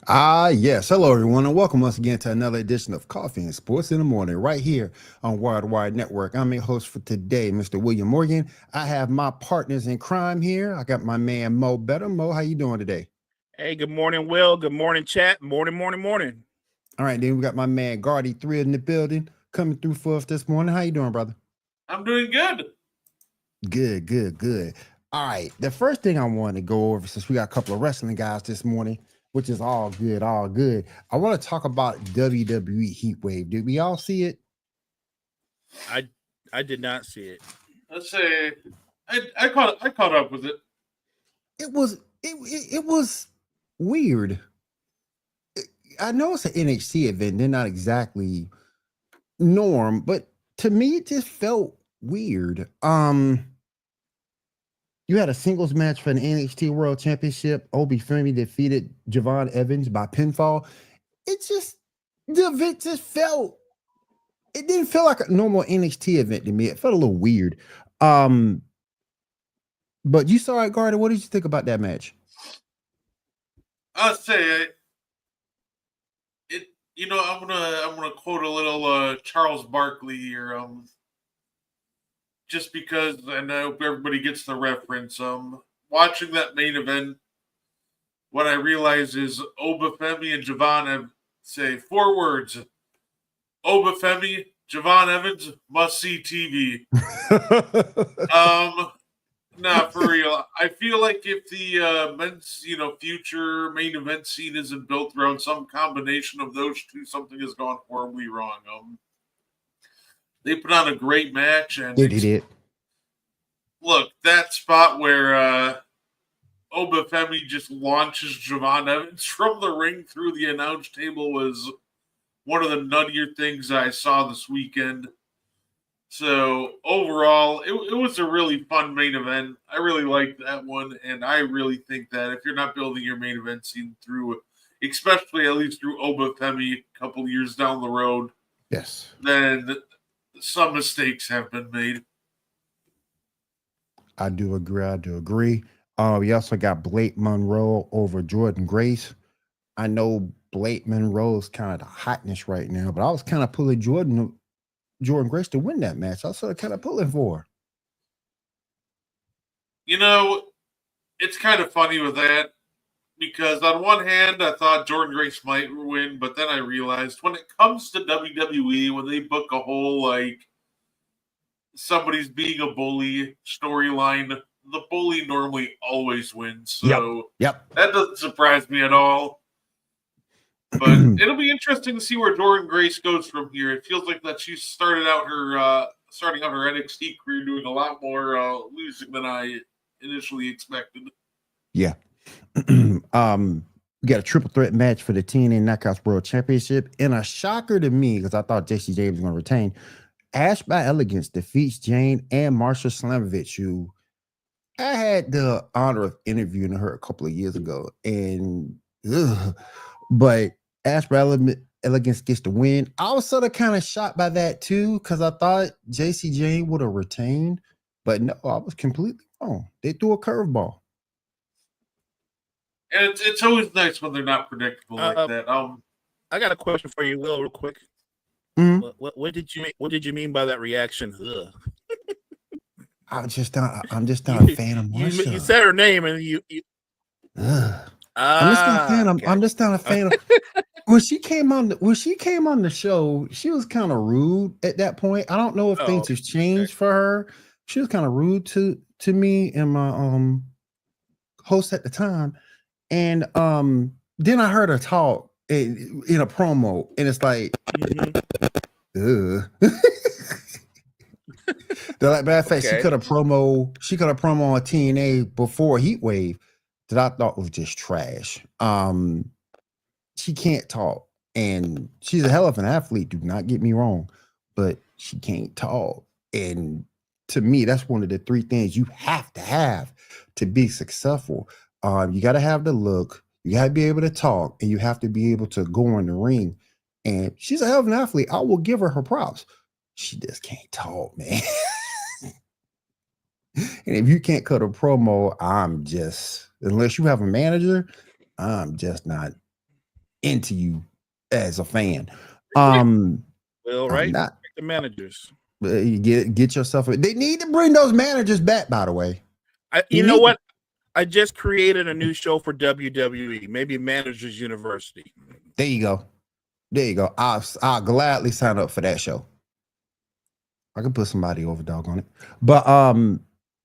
Yes. Hello, everyone, and welcome once again to another edition of Coffee and Sports in the Morning, right here on Wide Network. I'm your host for today, Mr. William Morgan. I have my partners in crime here. I got my man Mo Better. Mo, how you doing today? Hey, good morning, Will. Good morning, chat. Morning. All right, then we got my man Gardy Three in the building coming through for us this morning. How you doing, brother? I'm doing good. Good. All right. The first thing I want to go over, since we got a couple of wrestling guys this morning, which is all good, all good. I want to talk about WWE Heat Wave. Did we all see it? I did not see it. Let's say I caught up with it. It was weird. I know it's an NXT event. They're not exactly norm, but to me, it just felt weird. You had a singles match for the NXT World Championship. Obi Femi defeated Javon Evans by pinfall. The event just felt, it didn't feel like a normal NXT event to me. It felt a little weird. But you saw it, Gardner. What did you think about that match? I'll say it. I'm gonna quote a little Charles Barkley here. Just because I know everybody gets the reference. Watching that main event, what I realize is Obafemi and Javon have say 4 words: Obafemi, Javon Evans, must see TV. Nah, for real. I feel like if the men's, future main event scene isn't built around some combination of those two, something has gone horribly wrong. They put on a great match, and They did. Look, that spot where Obafemi just launches Javon Evans from the ring through the announce table was one of the nuttier things I saw this weekend. So overall, it was a really fun main event. I really liked that one, and I really think that if you're not building your main event scene through, especially at least through Obafemi a couple years down the road, Yes, then some mistakes have been made. I do agree. We also got Blake Monroe over Jordan Grace. I know Blake Monroe's kind of the hotness right now, but I was kind of pulling Jordan Grace to win that match. I was sort of kind of pulling for her. It's kind of funny with that because on one hand, I thought Jordan Grace might win, but then I realized when it comes to WWE, when they book a whole somebody's being a bully storyline, the bully normally always wins. So Yep. That doesn't surprise me at all. But it'll be interesting to see where Jordan Grace goes from here. It feels like that she's starting out her NXT career doing a lot more losing than I initially expected. Yeah. We got a triple threat match for the TNA Knockouts World Championship, and a shocker to me because I thought Jessie James was going to retain. Ash by Elegance defeats Jane and Marsha Slamovich, who I had the honor of interviewing her a couple of years ago, but Ash by Elegance gets the win. I was sort of kind of shocked by that too because I thought JC Jane would have retained, but no, I was completely wrong. They threw a curveball. And it's always nice when they're not predictable like that. I got a question for you, Will, real quick. Mm-hmm. What did you mean by that reaction? I'm just not a fan of Marsha. You said her name and you I'm just not a fan. I'm just not a fan of when she came on the show, she was kind of rude at that point. I don't know if things have changed for her. She was kind of rude to me and my host at the time. And then I heard her talk in a promo, and it's like, They're like, matter of fact, she cut a promo on TNA before Heatwave that I thought was just trash. She can't talk, and she's a hell of an athlete. Do not get me wrong, but she can't talk. And to me, that's one of the 3 things you have to be successful. You got to have the look, you got to be able to talk, and you have to be able to go in the ring. And she's a hell of an athlete. I will give her props. She just can't talk, man. And if you can't cut a promo, unless you have a manager, I'm just not into you as a fan. Well, right? Not, the managers. You get yourself. They need to bring those managers back. By the way, you know what? I just created a new show for WWE. Maybe Managers University. There you go. There you go. I'll gladly sign up for that show. I can put somebody over dog on it. But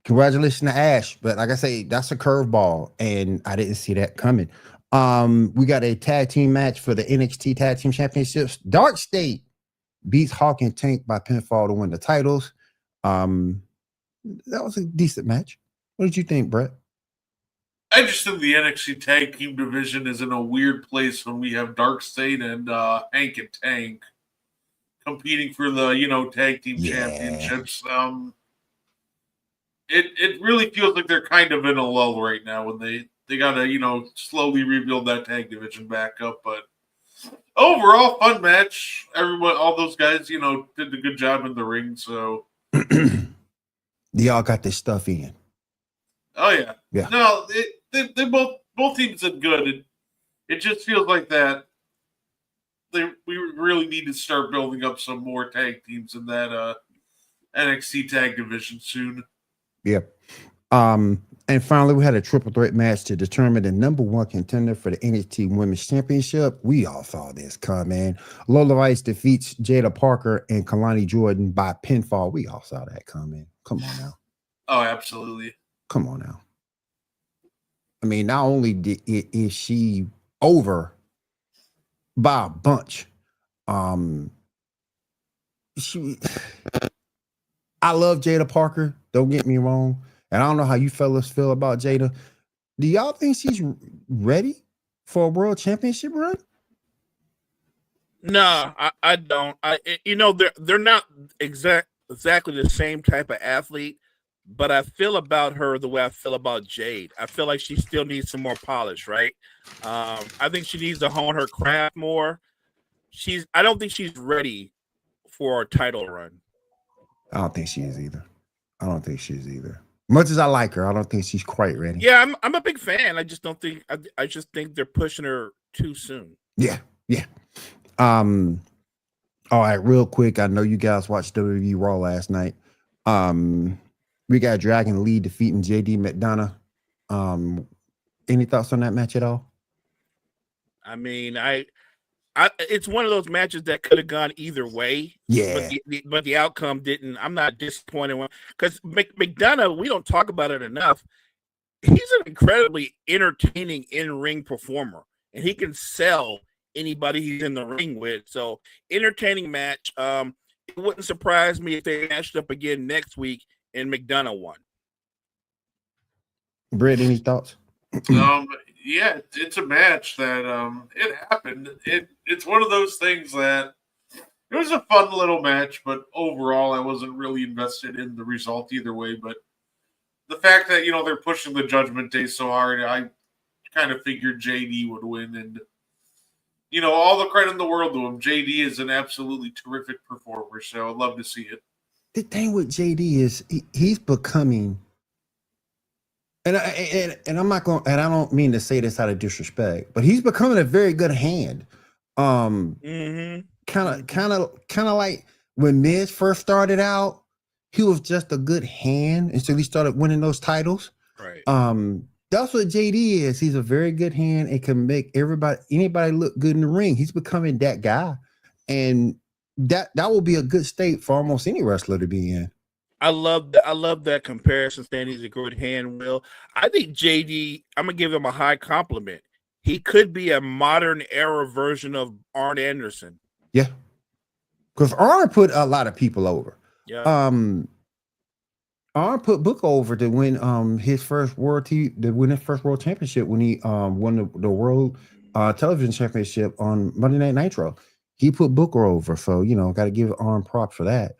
congratulations to Ash. But like I say, that's a curveball, and I didn't see that coming. We got a tag team match for the NXT Tag Team Championships. Dark State beats Hawk and Tank by pinfall to win the titles. That was a decent match. What did you think, Brett? I just think the NXT Tag Team division is in a weird place when we have Dark State and Hank and Tank competing for the tag team championships. It really feels like they're kind of in a lull right now when they gotta slowly rebuild that tag division back up. But overall, fun match. All those guys did a good job in the ring. So y'all got this stuff in. Oh yeah. No, they both teams did good. It just feels like that. We really need to start building up some more tag teams in that NXT tag division soon. Yep. And finally, we had a triple threat match to determine the number one contender for the NXT Women's Championship. We all saw this coming. Lola Rice defeats Jada Parker and Kalani Jordan by pinfall. We all saw that coming. Come on now. Oh, absolutely. Come on now. I mean, not only is she over by a bunch, I love Jada Parker. Don't get me wrong. And I don't know how you fellas feel about Jada. Do y'all think she's ready for a world championship run? No, I don't. They're not exactly the same type of athlete, but I feel about her the way I feel about Jade. I feel like she still needs some more polish, right? I think she needs to hone her craft more. I don't think she's ready for a title run. I don't think she is either. Much as I like her, I don't think she's quite ready. Yeah, I'm a big fan. I just don't think I just think they're pushing her too soon. Yeah. All right, real quick. I know you guys watched WWE Raw last night. We got Dragon Lee defeating JD McDonough. Any thoughts on that match at all? I mean, it's one of those matches that could have gone either way. Yeah. But the outcome didn't. I'm not disappointed because McDonough, we don't talk about it enough. He's an incredibly entertaining in-ring performer, and he can sell anybody he's in the ring with. So entertaining match. It wouldn't surprise me if they matched up again next week and McDonough won. Brett, any thoughts? Yeah, it's a match that it happened. It's one of those things that it was a fun little match, but overall I wasn't really invested in the result either way. But the fact that they're pushing the Judgment Day so hard, I kind of figured JD would win, and all the credit in the world to him. JD is an absolutely terrific performer, so I'd love to see it. The thing with JD is he's becoming. And I'm not going, and I don't mean to say this out of disrespect, but he's becoming a very good hand. Kind of like when Miz first started out, he was just a good hand until he started winning those titles. Right. That's what JD is. He's a very good hand and can make anybody look good in the ring. He's becoming that guy, and that will be a good state for almost any wrestler to be in. I love that comparison. Saying he's a good hand. Will, I think JD. I'm gonna give him a high compliment. He could be a modern era version of Arn Anderson. Yeah, because Arn put a lot of people over. Yeah. Arn put Book over to win his first world championship when he won the world television championship on Monday Night Nitro. He put Booker over, so got to give Arn props for that.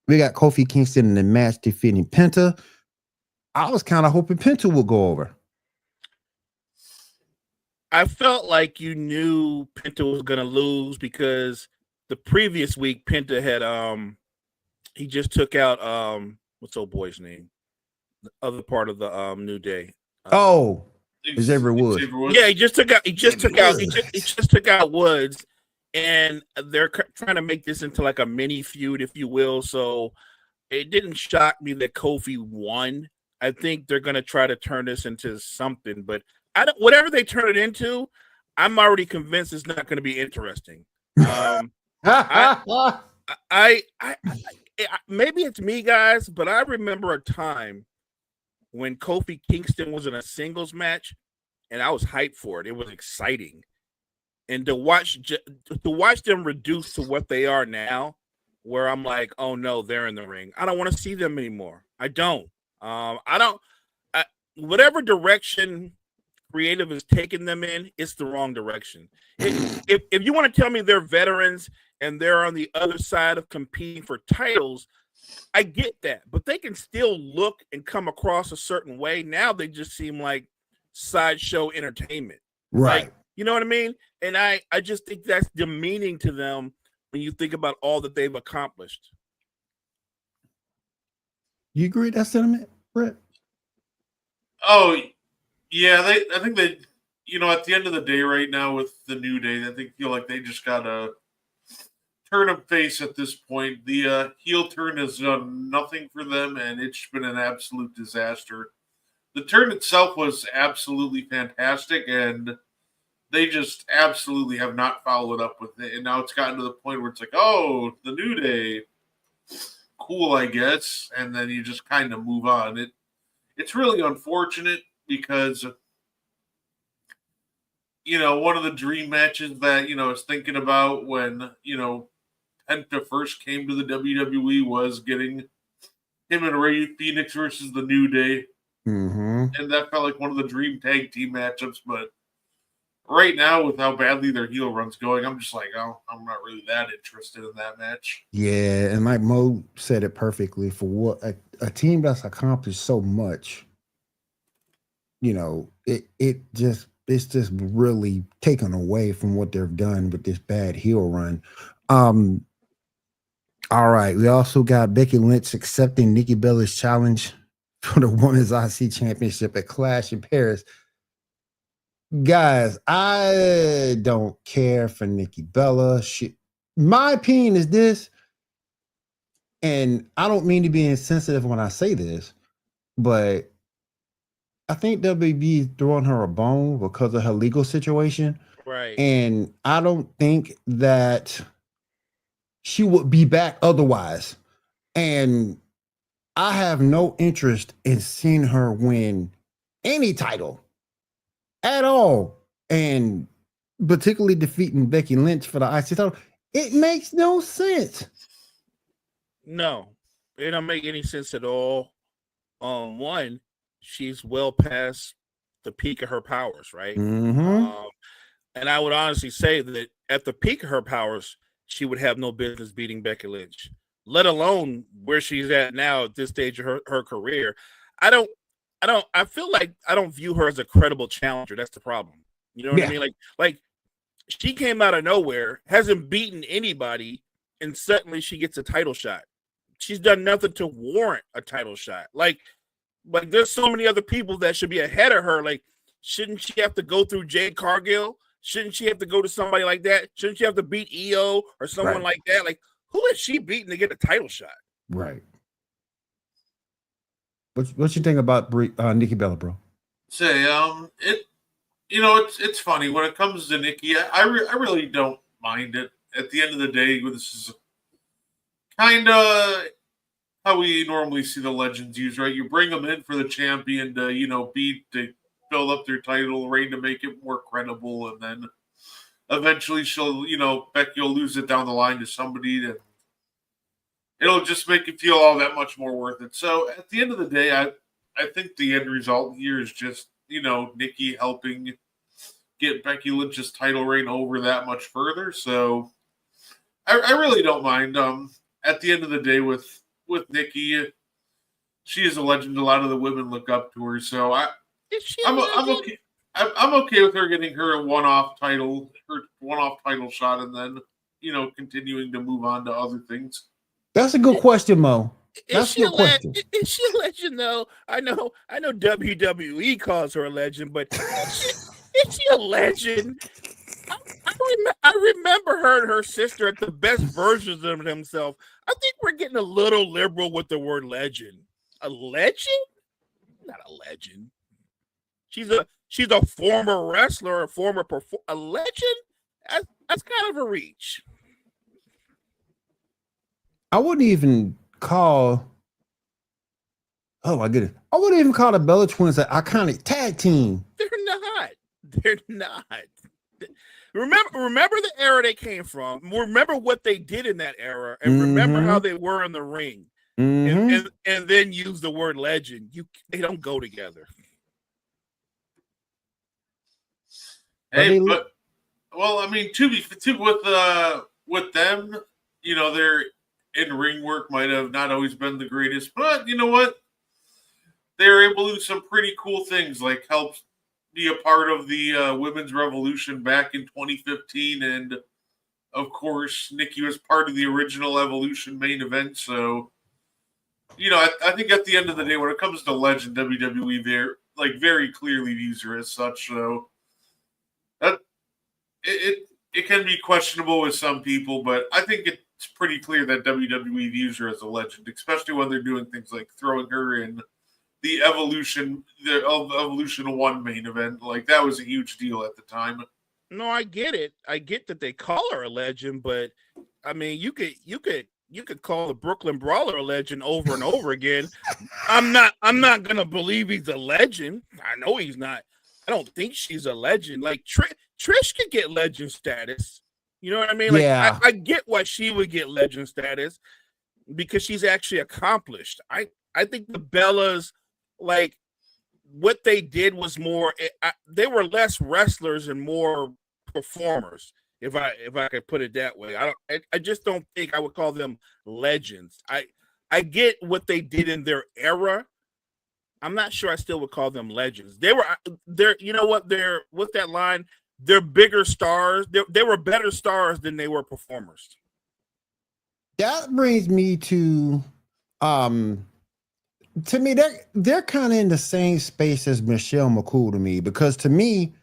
We got Kofi Kingston in the match defeating Penta. I was kind of hoping Penta would go over. I felt like you knew Penta was going to lose because the previous week Penta had he just took out what's old boy's name? The other part of the New Day. Xavier Woods. Yeah, he just took out Woods, and they're trying to make this into like a mini feud, if you will. So it didn't shock me that Kofi won. I think they're going to try to turn this into something, but whatever they turn it into, I'm already convinced it's not going to be interesting. I maybe it's me, guys, but I remember a time when Kofi Kingston was in a singles match, and I was hyped for it. It was exciting, and to watch them reduce to what they are now, where I'm like, oh no, they're in the ring. I don't want to see them anymore. I don't. Whatever direction creative is taking them in, it's the wrong direction. If you want to tell me they're veterans and they're on the other side of competing for titles, I get that, but they can still look and come across a certain way. Now they just seem like sideshow entertainment, right? Like, you know what I mean? And I just think that's demeaning to them when you think about all that they've accomplished. You agree with that sentiment, Brett? Oh, yeah. I think they, at the end of the day, right now with the New Day, I feel like they just gotta turn them face at this point. The heel turn has done nothing for them, and it's been an absolute disaster. The turn itself was absolutely fantastic, and they just absolutely have not followed up with it. And now it's gotten to the point where it's like, oh, the New Day, cool, I guess. And then you just kind of move on. It's really unfortunate because, one of the dream matches that, I was thinking about when, Penta first came to the WWE was getting him and Ray Phoenix versus the New Day. Mm-hmm. And that felt like one of the dream tag team matchups. But right now, with how badly their heel run's going, I'm just like, oh, I'm not really that interested in that match. Yeah, and like Mo said it perfectly, for what a team that's accomplished so much, it's just really taken away from what they've done with this bad heel run. All right, we also got Becky Lynch accepting Nikki Bella's challenge for the Women's IC Championship at Clash in Paris. Guys, I don't care for Nikki Bella. My opinion is this, and I don't mean to be insensitive when I say this, but I think WB is throwing her a bone because of her legal situation. Right. And I don't think that she would be back otherwise. And I have no interest in seeing her win any title at all. And particularly defeating Becky Lynch for the IC title. It makes no sense. No, it don't make any sense at all. One, she's well past the peak of her powers, right? Mm-hmm. And I would honestly say that at the peak of her powers, she would have no business beating Becky Lynch, let alone where she's at now at this stage of her career. I feel like I don't view her as a credible challenger. That's the problem. You know what I mean? Like she came out of nowhere, hasn't beaten anybody, and suddenly she gets a title shot. She's done nothing to warrant a title shot. Like there's so many other people that should be ahead of her. Like, shouldn't she have to go through Jade Cargill? Shouldn't she have to go to somebody like that? Shouldn't she have to beat EO or someone like that? Like, who is she beating to get a title shot? Right. What you think about Nikki Bella, bro? Say, it's funny when it comes to Nikki. I really don't mind it. At the end of the day, this is kind of how we normally see the legends used, right? You bring them in for the champion to, beat, to build up their title reign, to make it more credible, and then eventually she'll, Becky will lose it down the line to somebody, and it'll just make it feel all that much more worth it. So at the end of the day, I think the end result here is just, Nikki helping get Becky Lynch's title reign over that much further. So I really don't mind. At the end of the day, with Nikki, she is a legend. A lot of the women look up to her. So I'm okay. I'm okay with her getting her one-off title shot, and then continuing to move on to other things. That's a good question, Mo. That's your question. Is she a legend though? I know WWE calls her a legend, but is she a legend? I remember her and her sister at the best versions of themselves. I think we're getting a little liberal with the word legend. A legend? Not a legend. She's a former wrestler, a legend. That's kind of a reach. I wouldn't even call. Oh my goodness! I wouldn't even call the Bella Twins an iconic tag team. They're not. Remember the era they came from. Remember what they did in that era, and remember how they were in the ring. And then use the word legend. They don't go together. Hey, but well, I mean, with them, you know, their in-ring work might have not always been the greatest, but you know what? They were able to do some pretty cool things, like help be a part of the Women's Revolution back in 2015, and of course, Nikki was part of the original Evolution main event. So, you know, I think at the end of the day, when it comes to legend, WWE, they're like very clearly views her as such. So that it can be questionable with some people, but I think it's pretty clear that WWE views her as a legend, especially when they're doing things like throwing her in the Evolution 1 main event. Like, that was a huge deal at the time. No, I get it. I get that they call her a legend, but I mean, you could call the Brooklyn Brawler a legend over and over again. I'm not gonna believe he's a legend. I know he's not. I don't think she's a legend. Like Trish could get legend status. You know what I mean? Like, yeah. I get why she would get legend status because she's actually accomplished. I think the Bellas, like, what they did was more. They were less wrestlers and more performers. If I could put it that way, I just don't think I would call them legends. I get what they did in their era. I'm not sure I still would call them legends. They're you know what, with that line, they're bigger stars. They were better stars than they were performers. That brings me to me, they're kind of in the same space as Michelle McCool to me, because to me,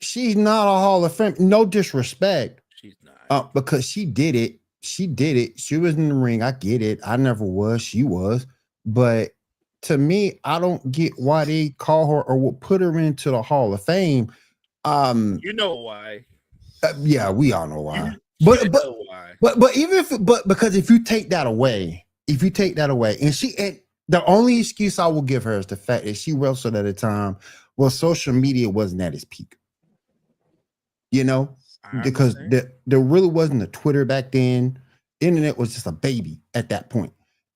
she's not a Hall of Fame. No disrespect. She's not. Because she did it. She did it. She was in the ring. I get it. I never was. She was. But to me, I don't get why they call her or will put her into the Hall of Fame. You know why? Yeah, we all know why. But because if you take that away, and the only excuse I will give her is the fact that she wrestled at a time where social media wasn't at its peak. You know, because there really wasn't a Twitter back then. Internet was just a baby at that point.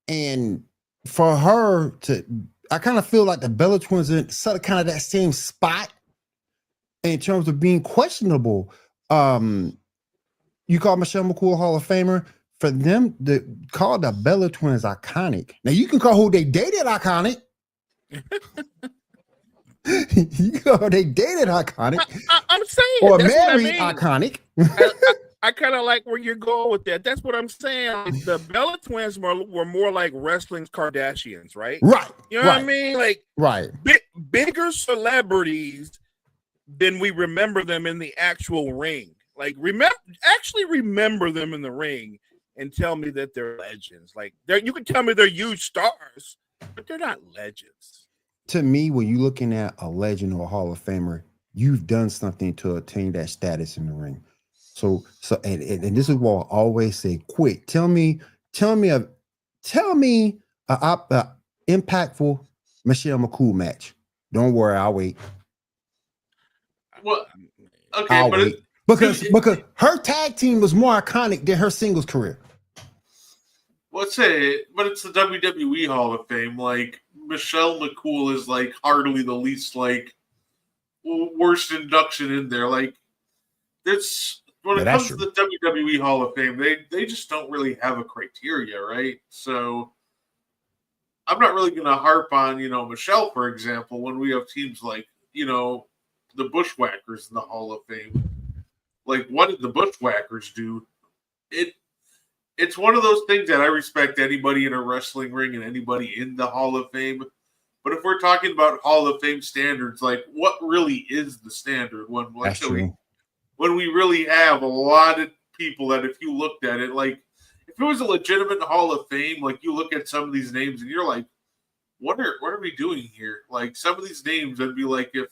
And for her to, I kind of feel like the Bella Twins are in sort of kind of that same spot in terms of being questionable. You call Michelle McCool Hall of Famer. For them to call the Bella Twins iconic. Now you can call who they dated iconic. You call they dated iconic. I'm saying, or married iconic. I kind of like where you're going with that. That's what I'm saying. Like, the Bella Twins were more like wrestling's Kardashians, right? Right. You know what I mean? Like, right. Bigger celebrities than we remember them in the actual ring. Like, remember them in the ring and tell me that they're legends. Like, you can tell me they're huge stars, but they're not legends. To me, when you're looking at a legend or a Hall of Famer, you've done something to attain that status in the ring. So, and this is what I always say: quick, tell me a impactful Michelle McCool match. Don't worry, I'll wait. Well, okay, because her tag team was more iconic than her singles career. Let's say, but it's the WWE Hall of Fame. Like, Michelle McCool is like hardly the least like worst induction in there. Like, it's when it comes to the WWE Hall of Fame, they just don't really have a criteria, right? So I'm not really going to harp on, Michelle, for example, when we have teams like, the Bushwhackers in the Hall of Fame. Like, what did the Bushwhackers do? it's one of those things that I respect anybody in a wrestling ring and anybody in the Hall of Fame. But if we're talking about Hall of Fame standards, like what really is the standard when we really have a lot of people that if you looked at it, like if it was a legitimate Hall of Fame, like you look at some of these names and you're like, what are we doing here? Like some of these names would be like if,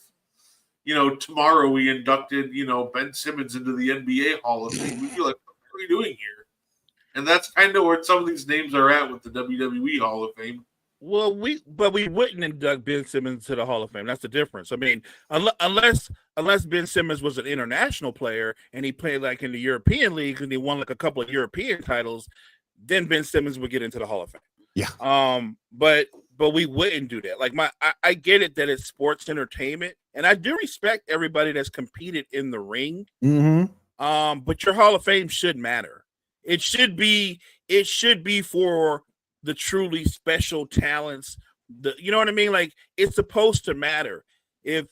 tomorrow we inducted, Ben Simmons into the NBA Hall of Fame. We'd be like, what are we doing here? And that's kind of where some of these names are at with the WWE Hall of Fame. Well, we wouldn't induct Ben Simmons to the Hall of Fame. That's the difference. I mean, unless Ben Simmons was an international player and he played like in the European league and he won like a couple of European titles, then Ben Simmons would get into the Hall of Fame. Yeah. But we wouldn't do that. Like I get it that it's sports entertainment, and I do respect everybody that's competed in the ring. Mm-hmm. But your Hall of Fame should matter. It should be for the truly special talents. You know what I mean? Like it's supposed to matter. If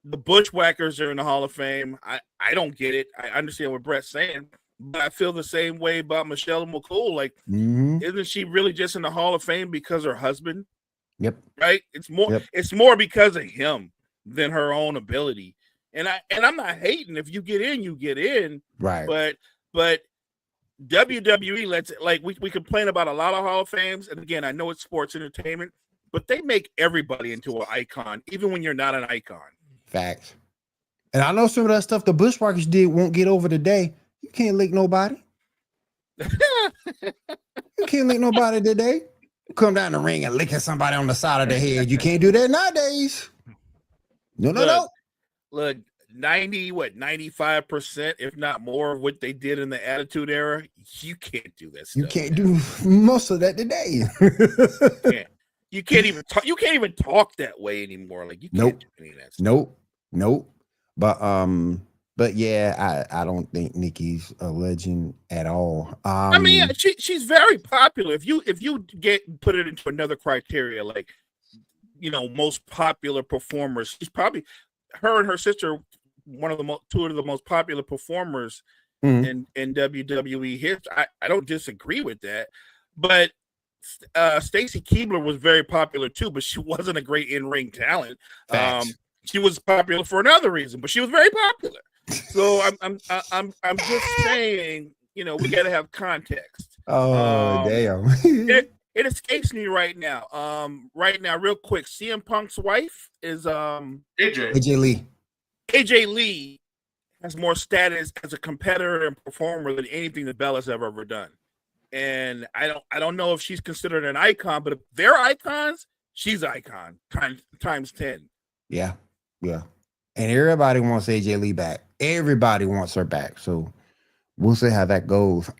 the Bushwhackers are in the Hall of Fame, I don't get it. I understand what Brett's saying, but I feel the same way about Michelle McCool. Like, isn't she really just in the Hall of Fame because her husband? Yep. Right. It's more because of him than her own ability. And I'm not hating. If you get in, you get in. Right. But WWE lets it, like we complain about a lot of Hall of Fames, and again, I know it's sports entertainment, but they make everybody into an icon, even when you're not an icon. Facts. And I know some of that stuff the Bushwhackers did won't get over today. You can't lick nobody. You can't lick nobody today. Come down the ring and licking somebody on the side of the head. You can't do that nowadays. No. Look, 95%, if not more, of what they did in the Attitude Era, you can't do that stuff. You can't do most of that today. You can't even talk. You can't even talk that way anymore. Like you can't do any of that stuff. Nope. But yeah, I don't think Nikki's a legend at all. I mean, she's very popular. If you put it into another criteria, like most popular performers, she's probably her and her sister. Two of the most popular performers in WWE history. I don't disagree with that, but Stacy Keibler was very popular too, but she wasn't a great in-ring talent. She was popular for another reason, but she was very popular. So I'm just saying, we got to have context. Damn. It escapes me right now. Real quick, CM Punk's wife is AJ Lee. AJ Lee has more status as a competitor and performer than anything that Bella's ever done. And I don't know if she's considered an icon, but if they're icons, she's icon times 10. Yeah. And everybody wants AJ Lee back. Everybody wants her back. So we'll see how that goes.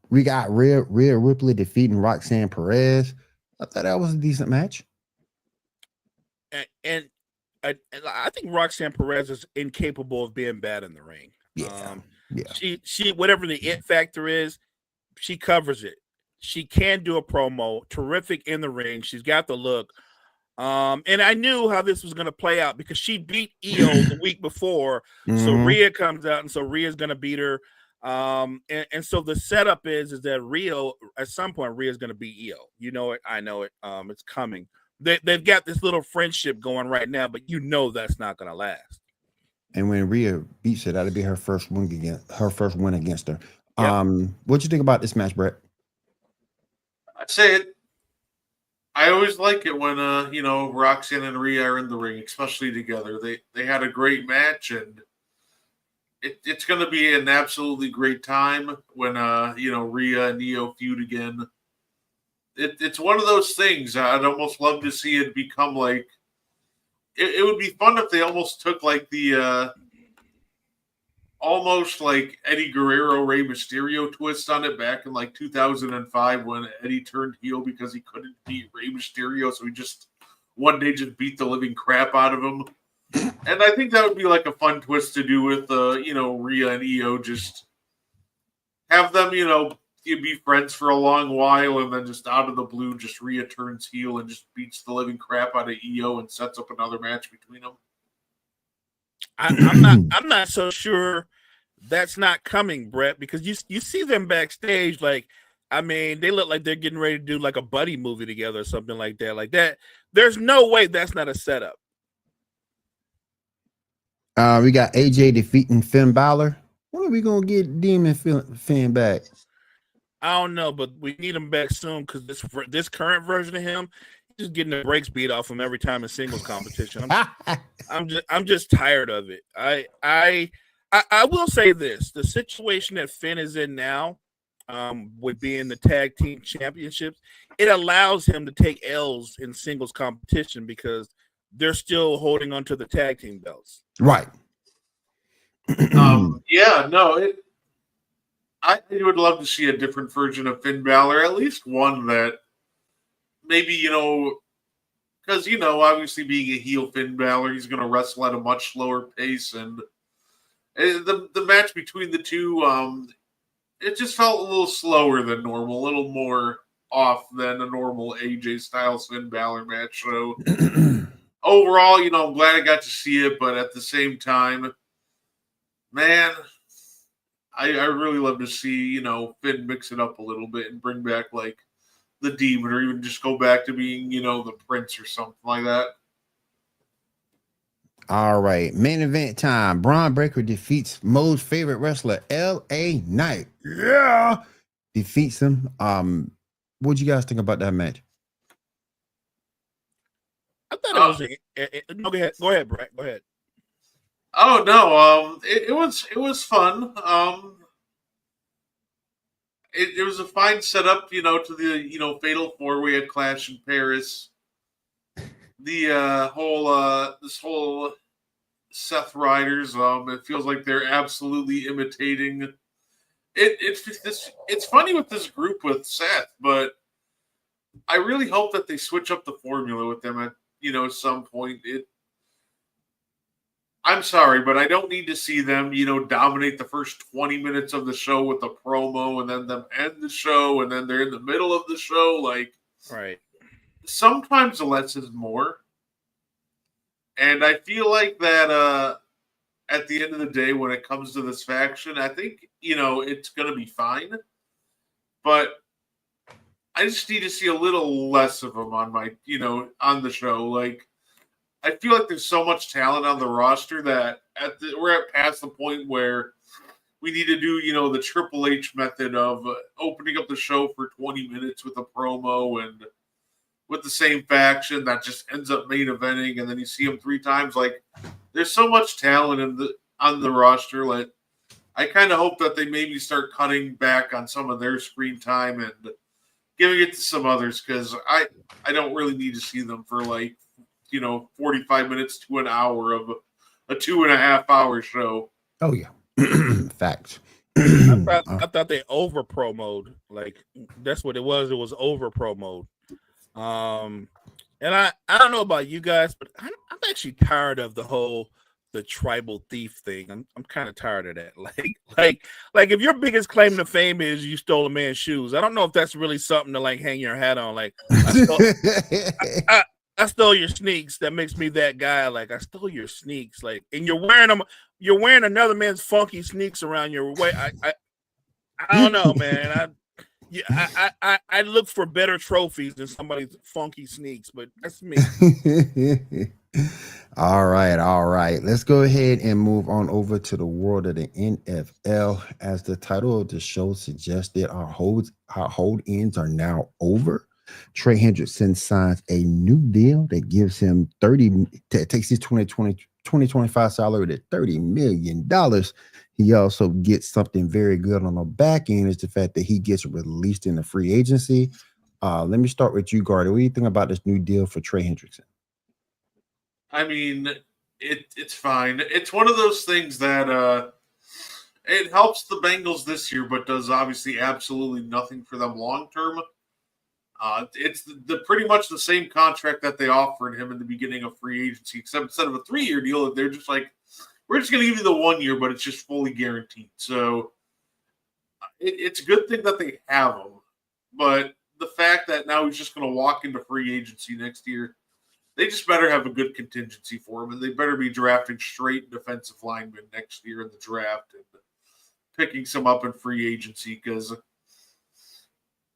We got Rhea Ripley defeating Roxanne Perez. I thought that was a decent match. And I think Roxanne Perez is incapable of being bad in the ring. Yeah. She whatever the it factor is, she covers it. She can do a promo, terrific in the ring. She's got the look. And I knew how this was going to play out because she beat Io the week before. So Rhea comes out, and so Rhea's going to beat her. And so the setup is that Rio, at some point, Rhea's going to beat Io. You know it. I know it. It's coming. They've got this little friendship going right now, but that's not going to last. And when Rhea beats her, that'll be her first win against her. Yep. What'd you think about this match, Brett? I'd say it. I always like it when Roxanne and Rhea are in the ring, especially together. They had a great match, and it's going to be an absolutely great time when Rhea and Io feud again. It's one of those things. I'd almost love to see it become like. It would be fun if they almost took like the almost like Eddie Guerrero, Rey Mysterio twist on it back in like 2005 when Eddie turned heel because he couldn't beat Rey Mysterio, so he just one day just beat the living crap out of him. And I think that would be like a fun twist to do with Rhea and Io. Just have them be friends for a long while, and then just out of the blue, just Rhea turns heel and just beats the living crap out of Io and sets up another match between them. I'm not so sure That's not coming, Brett, because you see them backstage, like, I mean, they look like they're getting ready to do like a buddy movie together or something like that. Like that, there's no way that's not a setup. We got AJ defeating Finn Balor. When are we gonna get Demon Finn back? I don't know, but we need him back soon because this current version of him, he's just getting the brakes beat off him every time in singles competition. I'm just tired of it. I will say this: the situation that Finn is in now, with being the tag team championships, it allows him to take L's in singles competition because they're still holding on to the tag team belts. Right. Yeah, no, I would love to see a different version of Finn Balor, at least one that maybe, because, obviously being a heel Finn Balor, he's going to wrestle at a much slower pace. And the match between the two, it just felt a little slower than normal, a little more off than a normal AJ Styles Finn Balor match. So overall, I'm glad I got to see it, but at the same time, man, I really love to see, Finn mix it up a little bit and bring back like the Demon, or even just go back to being, the Prince or something like that. All right, main event time. Braun Breaker defeats Mo's favorite wrestler, LA Knight. Yeah, defeats him. What'd you guys think about that match? I thought go ahead, Brett. Go ahead. Oh no, it was fun. It was a fine setup, to the Fatal 4-Way at Clash in Paris. The this whole Seth Riders, it feels like they're absolutely imitating. It's funny with this group with Seth, but I really hope that they switch up the formula with them at some point. I'm sorry, but I don't need to see them, dominate the first 20 minutes of the show with a promo and then them end the show and then they're in the middle of the show. Like, right. Sometimes less is more. And I feel like that at the end of the day, when it comes to this faction, I think, it's going to be fine. But I just need to see a little less of them on my, on the show. Like, I feel like there's so much talent on the roster that we're past the point where we need to do, the Triple H method of opening up the show for 20 minutes with a promo and with the same faction that just ends up main eventing, and then you see them 3 times. Like, there's so much talent on the roster. Like, I kind of hope that they maybe start cutting back on some of their screen time and giving it to some others, because I don't really need to see them for 45 minutes to an hour of a 2.5 hour show. Oh yeah. Facts. I thought they over promoed. Like, that's what it was. It was over promoed. And I don't know about you guys, but I'm actually tired of the tribal thief thing. I'm kind of tired of that. Like if your biggest claim to fame is you stole a man's shoes, I don't know if that's really something to hang your hat on. Like, I stole your sneaks. That makes me that guy. Like, I stole your sneaks. Like, and you're wearing them. You're wearing another man's funky sneaks around your way. I don't know, man. I look for better trophies than somebody's funky sneaks, but that's me. All right. Let's go ahead and move on over to the world of the NFL. As the title of the show suggested, our hold-ins are now over. Trey Hendrickson signs a new deal that gives him takes his 2025 salary to $30 million. He also gets something very good on the back end, is the fact that he gets released in the free agency. Let me start with you, Gardy. What do you think about this new deal for Trey Hendrickson? I mean, it's fine. It's one of those things that it helps the Bengals this year, but does obviously absolutely nothing for them long term. It's the pretty much the same contract that they offered him in the beginning of free agency, except instead of a 3-year deal, they're just like, we're just going to give you the 1 year, but it's just fully guaranteed. So it's a good thing that they have him, but the fact that now he's just going to walk into free agency next year, they just better have a good contingency for him, and they better be drafting straight defensive linemen next year in the draft. And picking some up in free agency because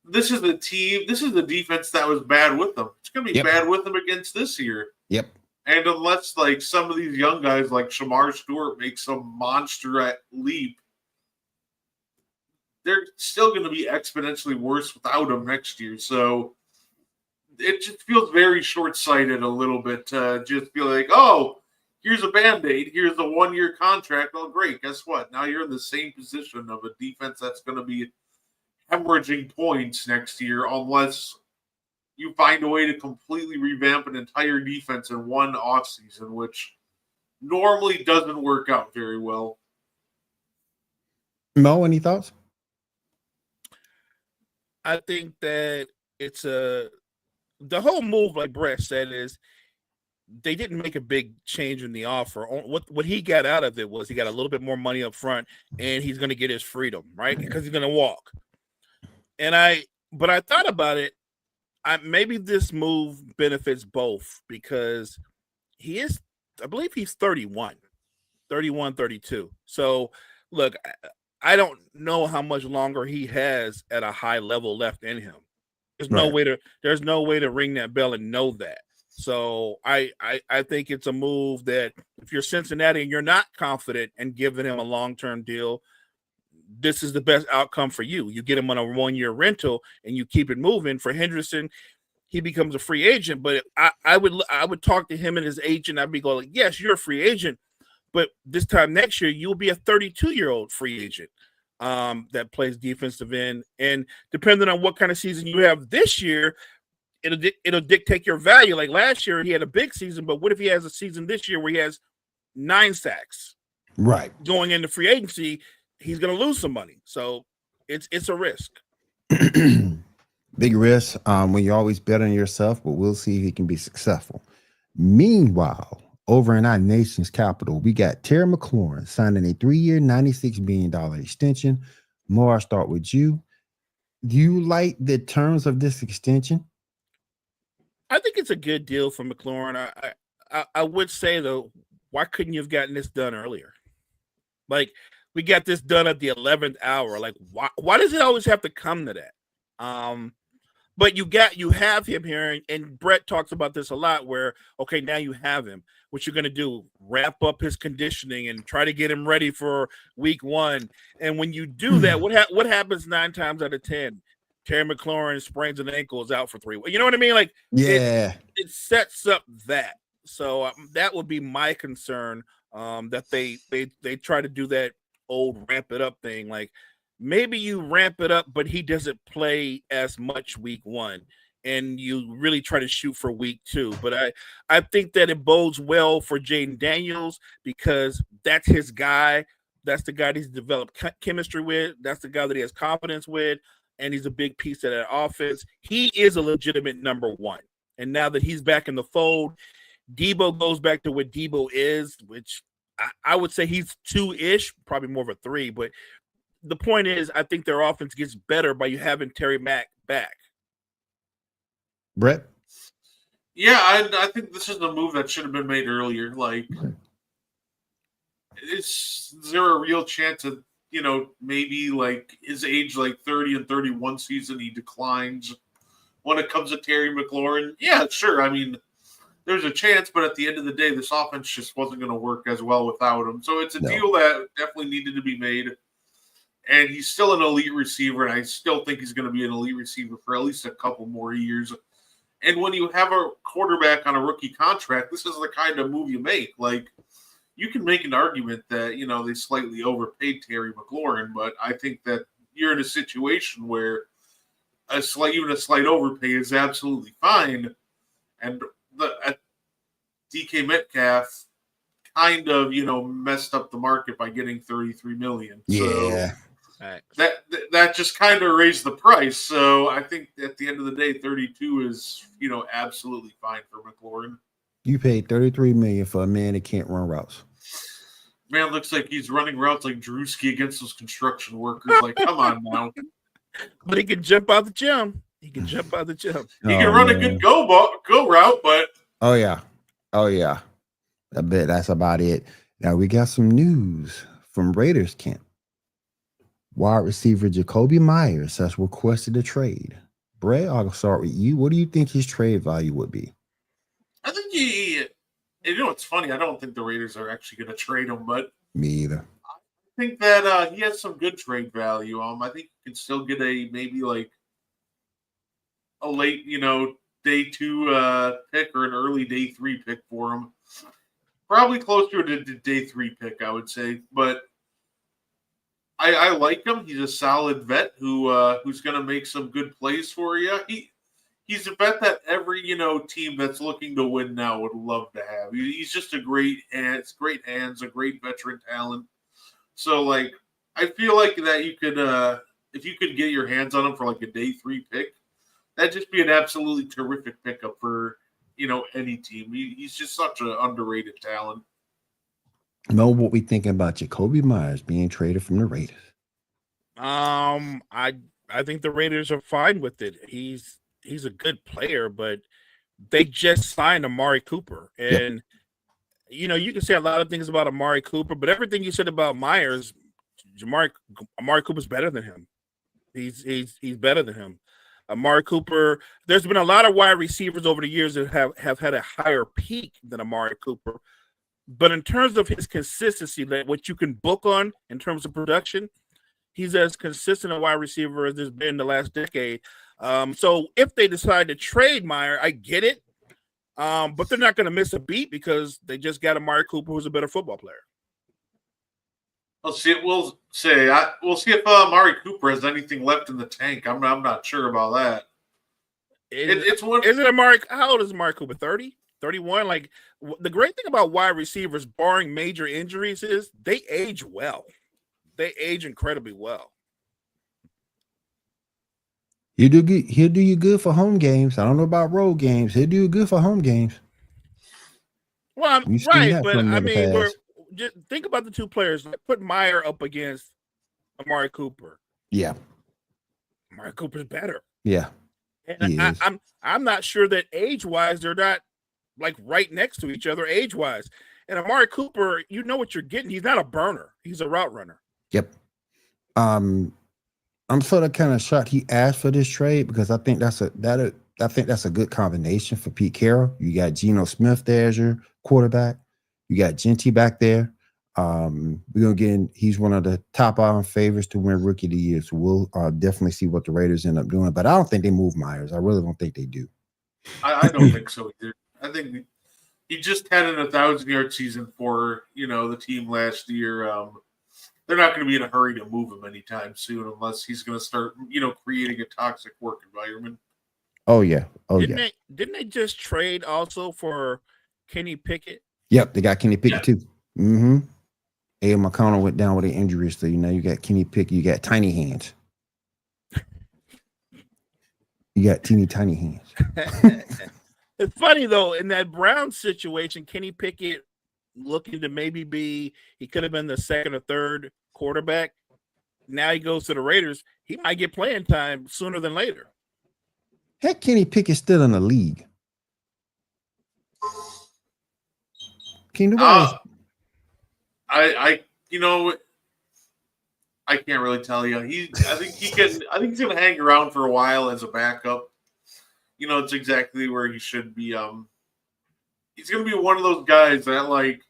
this is the team. This is the defense that was bad with them. It's going to be bad with them against this year. Yep. And unless like some of these young guys like Shamar Stewart make some monster leap, they're still going to be exponentially worse without him next year. So it just feels very short-sighted a little bit to just be like, oh, here's a Band-Aid. Here's a 1-year contract. Oh, great. Guess what? Now you're in the same position of a defense that's going to be hemorrhaging points next year unless you find a way to completely revamp an entire defense in one offseason, which normally doesn't work out very well. Mo, any thoughts? I think that it's the whole move, like Brett said, is they didn't make a big change in the offer. What he got out of it was he got a little bit more money up front, and he's going to get his freedom, right? Because he's going to walk. But I thought about it. Maybe this move benefits both because I believe he's 31, 32. So, look, I don't know how much longer he has at a high level left in him. There's no way to ring that bell and know that. So I think it's a move that if you're Cincinnati and you're not confident and giving him a long-term deal, this is the best outcome for you. You get him on a 1-year rental and you keep it moving. For Hendrickson, he becomes a free agent, but I would talk to him and his agent. I'd be going, yes, you're a free agent, but this time next year you'll be a 32-year-old free agent that plays defensive end. And depending on what kind of season you have this year, it'll dictate your value. Like last year, he had a big season, but what if he has a season this year where he has 9 sacks? Right. Going into free agency, he's going to lose some money. So it's a risk. Big risk when you always bet on yourself, but we'll see if he can be successful. Meanwhile, over in our nation's capital, we got Terry McLaurin signing a 3-year, $96 million extension. More, I'll start with you. Do you like the terms of this extension? I think it's a good deal for McLaurin. I would say, though, why couldn't you have gotten this done earlier? Like, we got this done at the 11th hour. Like, why does it always have to come to that? But you have him here, and Brett talks about this a lot where, okay, now you have him. What you're going to do, ramp up his conditioning and try to get him ready for week 1. And when you do that, what happens 9 times out of 10? Terry McLaurin sprains an ankle, is out for 3 weeks. You know what I mean? Like, yeah, it sets up that. So that would be my concern, that they try to do that old ramp it up thing. Like, maybe you ramp it up, but he doesn't play as much week 1, and you really try to shoot for week 2. But I think that it bodes well for Jaden Daniels because that's his guy. That's the guy that he's developed chemistry with. That's the guy that he has confidence with. And he's a big piece of that offense. He is a legitimate number 1. And now that he's back in the fold, Debo goes back to what Debo is, which I would say he's 2-ish, probably more of a 3. But the point is, I think their offense gets better by you having Terry Mack back. Brett? Yeah, I think this is a move that should have been made earlier. Like, is there a real chance of, maybe like his age, like 30 and 31 season, he declines when it comes to Terry McLaurin? Yeah, sure. I mean, there's a chance, but at the end of the day, this offense just wasn't going to work as well without him. So it's a deal that definitely needed to be made. And he's still an elite receiver, and I still think he's going to be an elite receiver for at least a couple more years. And when you have a quarterback on a rookie contract, this is the kind of move you make. Like, you can make an argument that, they slightly overpaid Terry McLaurin, but I think that you're in a situation where even a slight overpay is absolutely fine. And DK Metcalf kind of, messed up the market by getting $33 million. Yeah. So that just kind of raised the price. So I think at the end of the day, 32 is, absolutely fine for McLaurin. You paid $33 million for a man that can't run routes. Man, looks like he's running routes like Drewski against those construction workers. Like, come on now. But he can jump out the gym. He can run a good go route, but oh yeah. I bet that's about it. Now we got some news from Raiders camp. Wide receiver Jacoby Myers has requested a trade. Brett, I'll start with you. What do you think his trade value would be? I think it's funny. I don't think the Raiders are actually going to trade him, but Me either. I think that he has some good trade value. I think you can still get maybe like a late, day 2 pick or an early day 3 pick for him. Probably closer to the day 3 pick, I would say. But I like him. He's a solid vet who's going to make some good plays for you. He's a vet that every team that's looking to win now would love to have. He's just a great hands, a great veteran talent. So like I feel like that you could if you could get your hands on him for like a day 3 pick, that'd just be an absolutely terrific pickup for any team. He's just such an underrated talent. Know what we thinking about Jacoby Myers being traded from the Raiders? I think the Raiders are fine with it. He's a good player, but they just signed Amari Cooper, and you can say a lot of things about Amari Cooper, but everything you said about Myers, Amari Cooper's better than him. He's better than him. Amari Cooper. There's been a lot of wide receivers over the years that have had a higher peak than Amari Cooper. But in terms of his consistency, like what you can book on in terms of production, he's as consistent a wide receiver as there's been the last decade. So if they decide to trade Meyer, I get it. But they're not going to miss a beat because they just got Amari Cooper, who's a better football player. We'll see if Amari Cooper has anything left in the tank. I'm not sure about that. Isn't Amari? How old is Amari Cooper? 30? 31? Like the great thing about wide receivers, barring major injuries, is they age well. They age incredibly well. He'll do you good for home games. I don't know about road games. He'll do you good for home games. Well, right, but I mean, just think about the two players. Put Meyer up against Amari Cooper. Yeah, Amari Cooper's better. Yeah, and I'm not sure that age-wise they're not like right next to each other age-wise. And Amari Cooper, you know what you're getting. He's not a burner. He's a route runner. Yep. I'm sort of kind of shocked he asked for this trade because I think that's a good combination for Pete Carroll. You got Geno Smith there as your quarterback. You got Genty back there. We're gonna get in. He's one of the top favorites to win Rookie of the Year. So we'll definitely see what the Raiders end up doing. But I don't think they move Myers. I really don't think they do. I don't think so either. I think he just had an 1,000-yard season for the team last year. They're not going to be in a hurry to move him anytime soon unless he's going to start creating a toxic work environment. Oh yeah. Didn't they just trade also for Kenny Pickett? Yep, they got Kenny Pickett too. Mm-hmm. A.M. McConnell went down with an injury, so you got Kenny Pickett. You got tiny hands. You got teeny tiny hands. It's funny though, in that Browns situation, Kenny Pickett looking to he could have been the second or third quarterback. Now he goes to the Raiders. He might get playing time sooner than later. Heck, Kenny Pickett's still in the league. I can't really tell you. I think he's gonna hang around for a while as a backup. It's exactly where he should be. He's gonna be one of those guys that like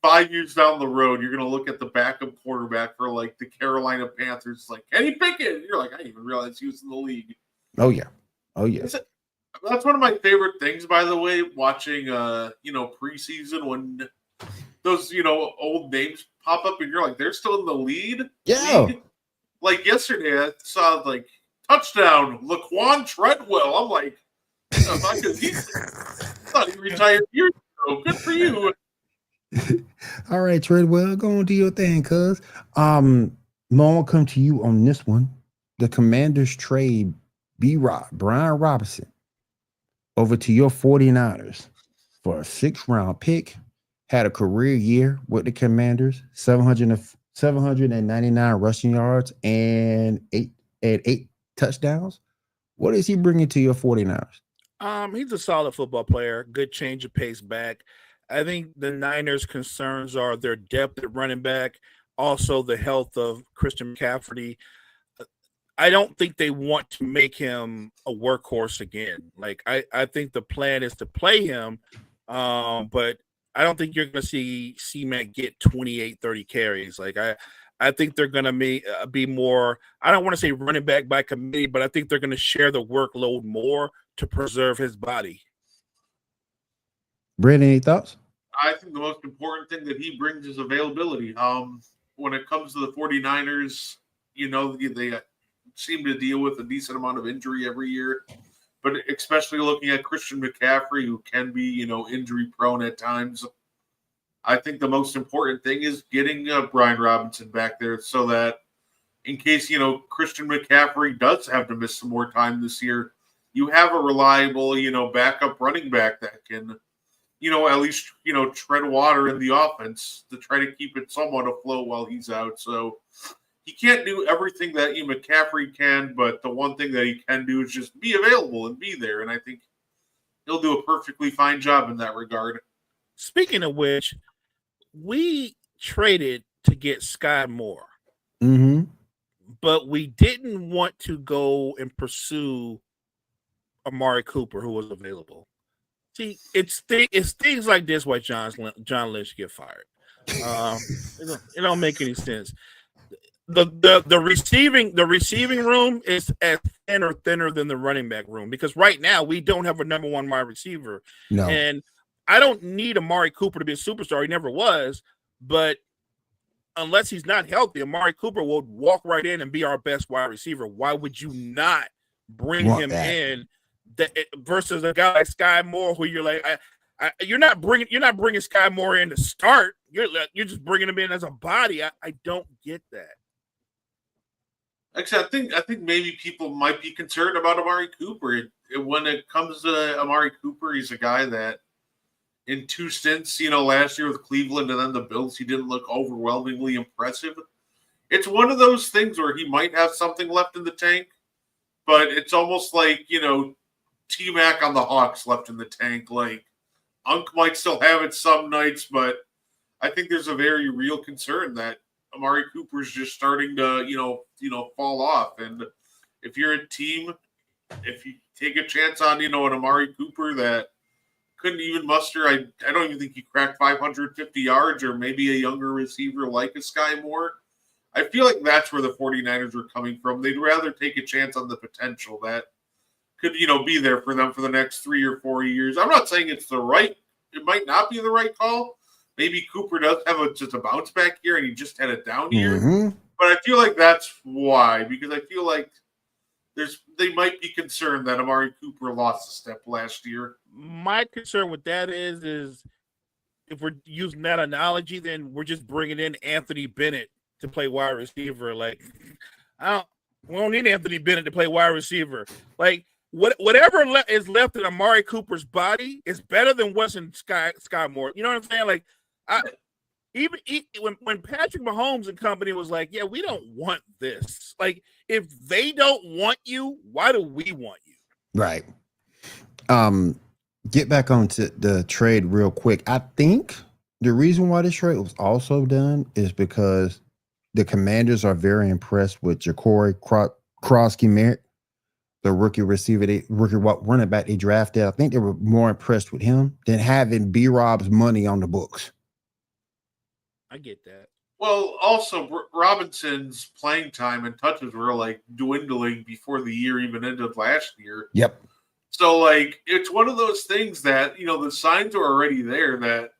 5 years down the road, you're gonna look at the backup quarterback for like the Carolina Panthers, like Kenny Pickett. You're like, I didn't even realize he was in the league. Oh yeah. That's one of my favorite things, by the way, watching preseason when those old names pop up and you're like, they're still in the lead. Yeah. Like yesterday, I saw like touchdown, Laquan Treadwell. I'm like, I thought he retired years ago. Good for you. All right, Treadwell, go on do your thing, cuz. Mo, I'll come to you on this one. The Commanders trade Brian Robinson over to your 49ers for a 6th-round pick. Had a career year with the Commanders, 799 rushing yards and eight touchdowns. What is he bringing to your 49ers? He's a solid football player. Good change of pace back. I think the Niners' concerns are their depth at running back. also the health of Christian McCaffrey. I don't think they want to make him a workhorse again. Like I think the plan is to play him, but I don't think you're going to see C-Mac get 28, 30 carries. Like I think they're going to be more, I don't want to say running back by committee, but I think they're going to share the workload more to preserve his body. Brandon, any thoughts? I think the most important thing that he brings is availability. When it comes to the 49ers, they seem to deal with a decent amount of injury every year, but especially looking at Christian McCaffrey, who can be, injury prone at times. I think the most important thing is getting Brian Robinson back there so that in case, Christian McCaffrey does have to miss some more time this year, you have a reliable, backup running back that can, at least, tread water in the offense to try to keep it somewhat afloat while he's out. So he can't do everything that McCaffrey can, but the one thing that he can do is just be available and be there. And I think he'll do a perfectly fine job in that regard. Speaking of which, we traded to get Sky Moore, but we didn't want to go and pursue Amari Cooper, who was available. See, it's things like this why John Lynch get fired. It don't make any sense. The receiving room is as thinner than the running back room because right now we don't have a number one wide receiver. No. And I don't need Amari Cooper to be a superstar. He never was, but unless he's not healthy, Amari Cooper will walk right in and be our best wide receiver. Why would you not bring him in? Versus a guy like Sky Moore, who you're like, you're not bringing Sky Moore in to start. You're just bringing him in as a body. I don't get that. Actually, I think maybe people might be concerned about Amari Cooper. When it comes to Amari Cooper, he's a guy that in two stints, last year with Cleveland and then the Bills, he didn't look overwhelmingly impressive. It's one of those things where he might have something left in the tank, but it's almost like, T-Mac on the Hawks left in the tank. Like, Unk might still have it some nights, but I think there's a very real concern that Amari Cooper's just starting to, fall off. And if you're a team, if you take a chance on, an Amari Cooper that couldn't even muster, I don't even think he cracked 550 yards or maybe a younger receiver like a Sky Moore. I feel like that's where the 49ers are coming from. They'd rather take a chance on the potential that could, be there for them for the next 3 or 4 years. I'm not saying it might not be the right call. Maybe Cooper does have just a bounce back year and he just had a down year. But I feel like that's why, because I feel like they might be concerned that Amari Cooper lost a step last year. My concern with that is if we're using that analogy, then we're just bringing in Anthony Bennett to play wide receiver. Like, we don't need Anthony Bennett to play wide receiver. Like, whatever is left in Amari Cooper's body is better than what's in Sky Moore. You know what I'm saying? Like, even when Patrick Mahomes and company was like, yeah, we don't want this. Like, if they don't want you, why do we want you? Right. Get back onto the trade real quick. I think the reason why this trade was also done is because the Commanders are very impressed with Ja'Cory Krosky-Merritt, the rookie running back they drafted. I think they were more impressed with him than having B-Rob's money on the books. I get that. Well, also Robinson's playing time and touches were like dwindling before the year even ended last year. Yep. So like it's one of those things that the signs are already there that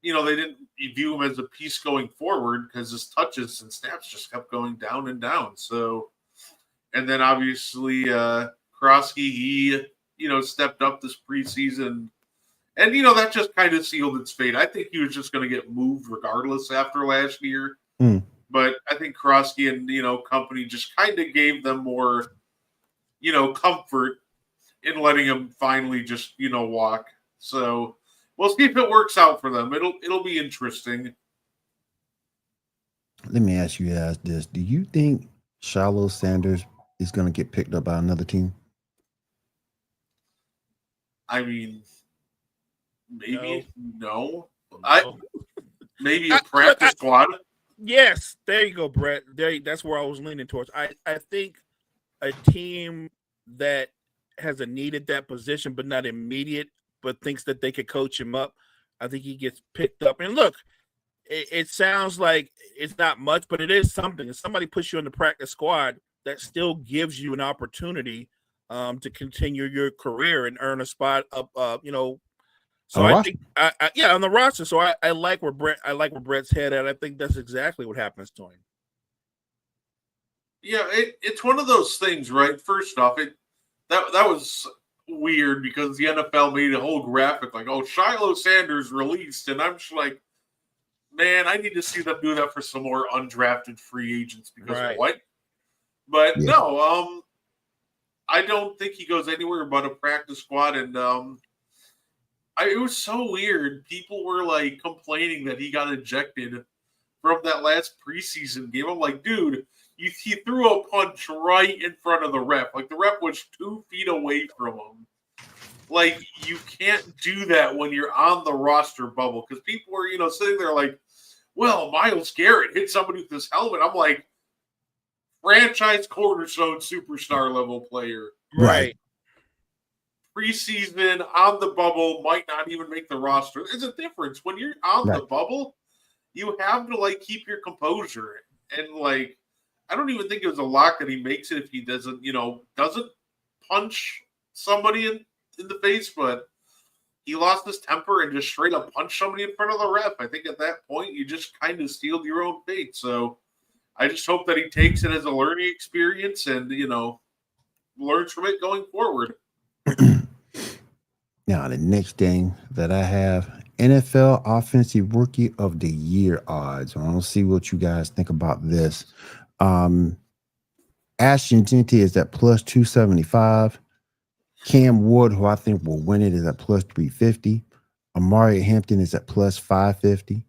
they didn't view him as a piece going forward because his touches and snaps just kept going down and down. So, and then obviously Krosky, he stepped up this preseason. And, that just kind of sealed its fate. I think he was just going to get moved regardless after last year. But I think Krosky and, company just kind of gave them more, comfort in letting him finally just, walk. So we'll see if it works out for them. It'll be interesting. Let me ask you guys this. Do you think Shiloh Sanders is going to get picked up by another team? I mean, maybe no. No. Maybe a practice squad. Yes, there you go, Brett. That's where I was leaning towards. I think a team that has a need at that position, but not immediate, but thinks that they could coach him up, I think he gets picked up. And look, it sounds like it's not much, but it is something. If somebody puts you in the practice squad, that still gives you an opportunity to continue your career and earn a spot up. So I think, on the roster. So I like where Brett's head at. I think that's exactly what happens to him. Yeah, it's one of those things, right? First off, that was weird because the NFL made a whole graphic like, "Oh, Shiloh Sanders released," and I'm just like, man, I need to see them do that for some more undrafted free agents because of what? But no, I don't think he goes anywhere but a practice squad, and it was so weird. People were like complaining that he got ejected from that last preseason game. I'm like, dude, he threw a punch right in front of the ref. Like the ref was 2 feet away from him. Like you can't do that when you're on the roster bubble because people were, sitting there like, well, Myles Garrett hit somebody with his helmet. I'm like, franchise cornerstone superstar level player. Right. Preseason on the bubble might not even make the roster. There's a difference. When you're on the bubble, you have to like keep your composure. And like, I don't even think it was a lock that he makes it if he doesn't punch somebody in the face, but he lost his temper and just straight up punched somebody in front of the ref. I think at that point you just kind of sealed your own fate. So I just hope that he takes it as a learning experience and learns from it going forward. Now, the next thing that I have, NFL Offensive Rookie of the Year odds. I want to see what you guys think about this. Ashton Jeanty is at plus 275. Cam Ward, who I think will win it, is at plus 350. Amari Hampton is at plus 550.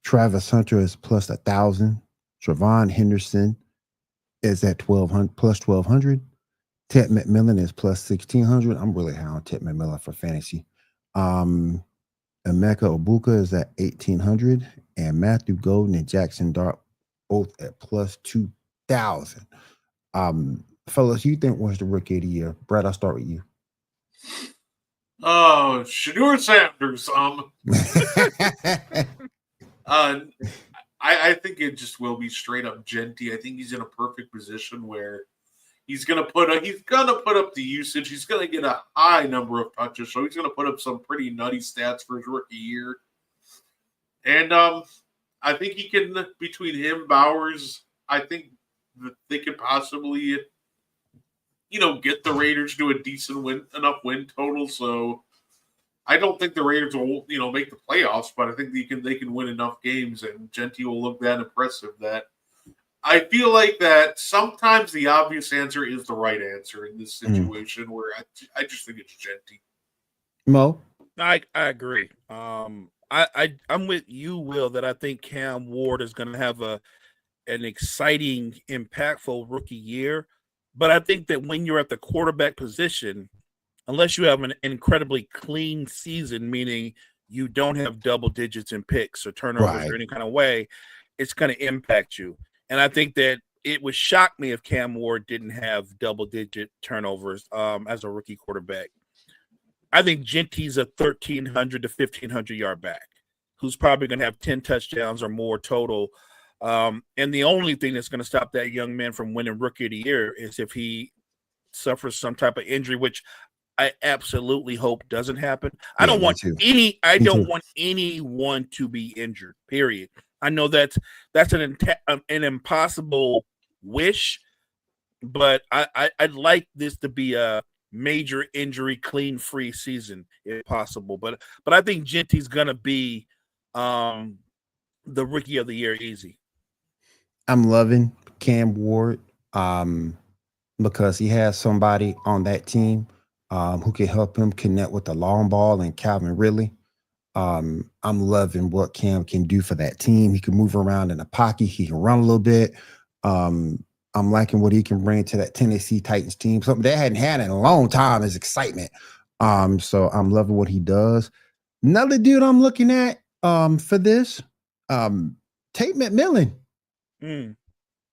Travis Hunter is plus 1,000. Trevon Henderson is at plus 1,200. Ted McMillan is plus 1,600. I'm really high on Ted McMillan for fantasy. Emeka Obuka is at 1,800. And Matthew Golden and Jackson Dart both at plus 2,000. Fellas, you think was the rookie of the year? Brad, I'll start with you. Oh, Shedeur Sanders. I think it just will be straight up Jeanty. I think he's in a perfect position where he's gonna put up the usage. He's gonna get a high number of touches, so he's gonna put up some pretty nutty stats for his rookie year. And I think he can, between him, Bowers, I think that they could possibly, get the Raiders to a decent enough win total. So I don't think the Raiders will, make the playoffs, but I think they can win enough games, and Jeanty will look that impressive that I feel like that sometimes the obvious answer is the right answer in this situation where I just think it's Jeanty. Mo? I agree. I'm with you, Will, that I think Cam Ward is going to have an exciting, impactful rookie year. But I think that when you're at the quarterback position, unless you have an incredibly clean season, meaning you don't have double digits in picks or turnovers or any kind of way, it's going to impact you. And I think that it would shock me if Cam Ward didn't have double-digit turnovers as a rookie quarterback. I think Jeanty's a 1,300 to 1,500-yard back who's probably going to have 10 touchdowns or more total. And the only thing that's going to stop that young man from winning Rookie of the Year is if he suffers some type of injury, which I absolutely hope doesn't happen. I don't want anyone to be injured, period. I know that's an impossible wish, but I'd like this to be a major injury clean free season if possible. But I think Jeanty's gonna be the Rookie of the Year easy. I'm loving Cam Ward because he has somebody on that team who can help him connect with the long ball and Calvin Ridley. I'm loving what Cam can do for that team. He can move around in the pocket. He can run a little bit. I'm liking what he can bring to that Tennessee Titans team. Something they hadn't had in a long time is excitement. So I'm loving what he does. Another dude I'm looking at for this, Tate McMillan. Mm.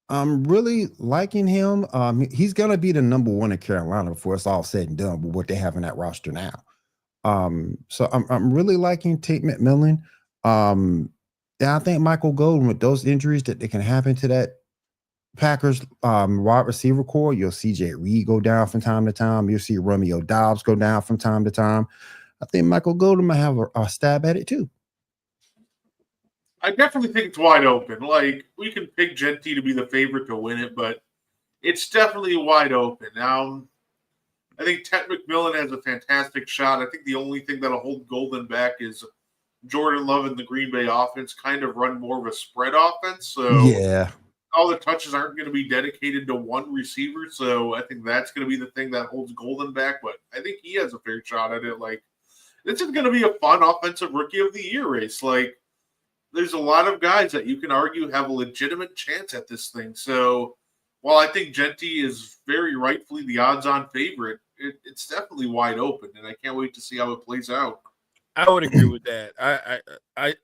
I'm really liking him. He's gonna be the number one in Carolina before it's all said and done with what they have in that roster now. So I'm really liking Tate McMillan. And I think Michael Golden, with those injuries that they can happen to that Packers wide receiver core, you'll see Jay Reed go down from time to time. You'll see Romeo Dobbs go down from time to time. I think Michael Golden might have a stab at it too. I definitely think it's wide open. Like, we can pick Genty to be the favorite to win it, but it's definitely wide open. I think Ted McMillan has a fantastic shot. I think the only thing that'll hold Golden back is Jordan Love and the Green Bay offense kind of run more of a spread offense. So yeah, all the touches aren't going to be dedicated to one receiver. So I think that's going to be the thing that holds Golden back. But I think he has a fair shot at it. Like, this is going to be a fun offensive rookie of the year race. Like, there's a lot of guys that you can argue have a legitimate chance at this thing. So while I think Genty is very rightfully the odds-on favorite, it's definitely wide open, and I can't wait to see how it plays out. I would agree with that.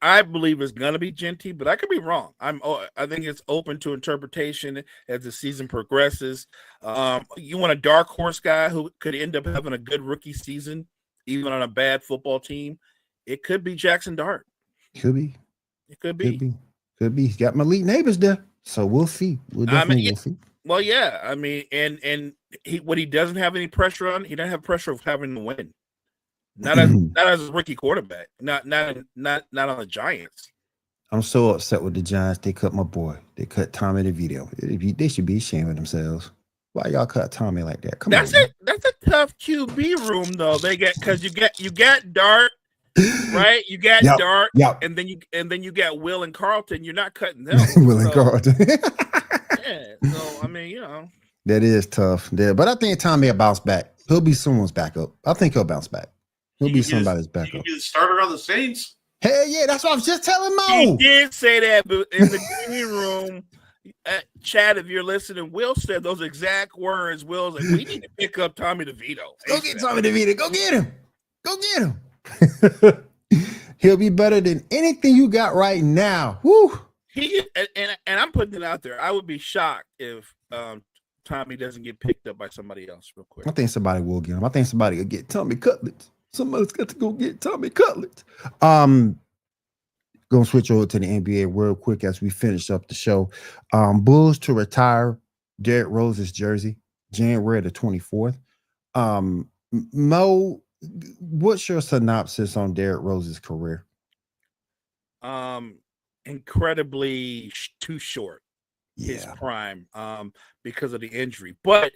I believe it's gonna be Genty, but I could be wrong. I think it's open to interpretation as the season progresses. You want a dark horse guy who could end up having a good rookie season, even on a bad football team. It could be Jackson Dart. Could be. It could be. Could be. He's got Malik Neighbors there, so we'll see. We'll definitely see. Well, yeah. I mean, and he doesn't have any pressure on. He doesn't have pressure of having to win. Not as a rookie quarterback. Not on the Giants. I'm so upset with the Giants. They cut my boy. They cut Tommy DeVito. They should be ashamed of themselves. Why y'all cut Tommy like that? Come on. That's a tough QB room though. They get because you got Dart. Right, you got Dart, and then you got Will and Carlton. You're not cutting them. And Carlton. Yeah, so I mean, that is tough. Yeah, but I think Tommy will bounce back. He'll be someone's backup. I think he'll bounce back. He'll be somebody's backup. He could be the starter on the Saints. Hell yeah, that's what I was just telling Mo. He did say that, but in the green room, Chad, if you're listening, Will said those exact words. Will's like, we need to pick up Tommy DeVito. Go get Tommy DeVito. Go get him. Go get him. He'll be better than anything you got right now. Woo! And I'm putting it out there. I would be shocked if Tommy doesn't get picked up by somebody else real quick. I think somebody will get him. I think somebody will get Tommy Cutlets. Somebody's got to go get Tommy Cutlets. Gonna switch over to the NBA real quick as we finish up the show. Bulls to retire Derrick Rose's jersey, January the 24th. Mo, what's your synopsis on Derrick Rose's career? Incredibly too short. His prime, because of the injury. But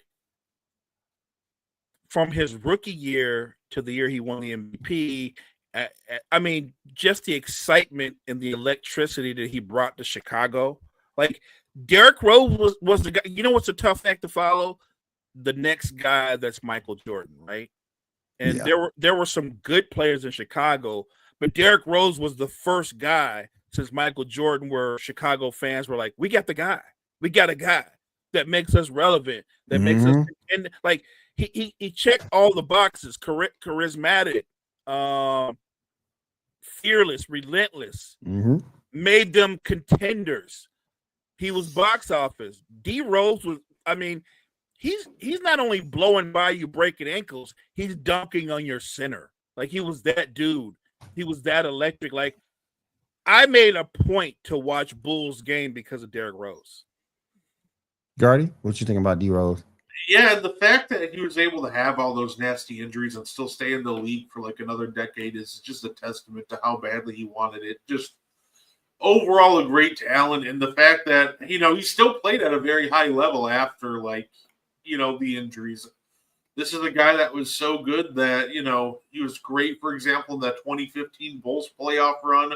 from his rookie year to the year he won the MVP, I mean, just the excitement and the electricity that he brought to Chicago. Like, Derrick Rose was the guy. You know what's a tough act to follow? The next guy that's Michael Jordan, right? And there were some good players in Chicago, but Derrick Rose was the first guy since Michael Jordan where Chicago fans were like, we got the guy. We got a guy that makes us relevant, that makes us, and like he checked all the boxes, charismatic, fearless, relentless, made them contenders. He was box office. D Rose was, I mean, he's not only blowing by you, breaking ankles, he's dunking on your center. Like, he was that dude. He was that electric. Like, I made a point to watch Bulls game because of Derrick Rose. Gardy, what you think about D Rose? Yeah, the fact that he was able to have all those nasty injuries and still stay in the league for like another decade is just a testament to how badly he wanted it. Just overall a great talent, and the fact that, he still played at a very high level after, like, the injuries. This is a guy that was so good that, he was great, for example, in that 2015 Bulls playoff run.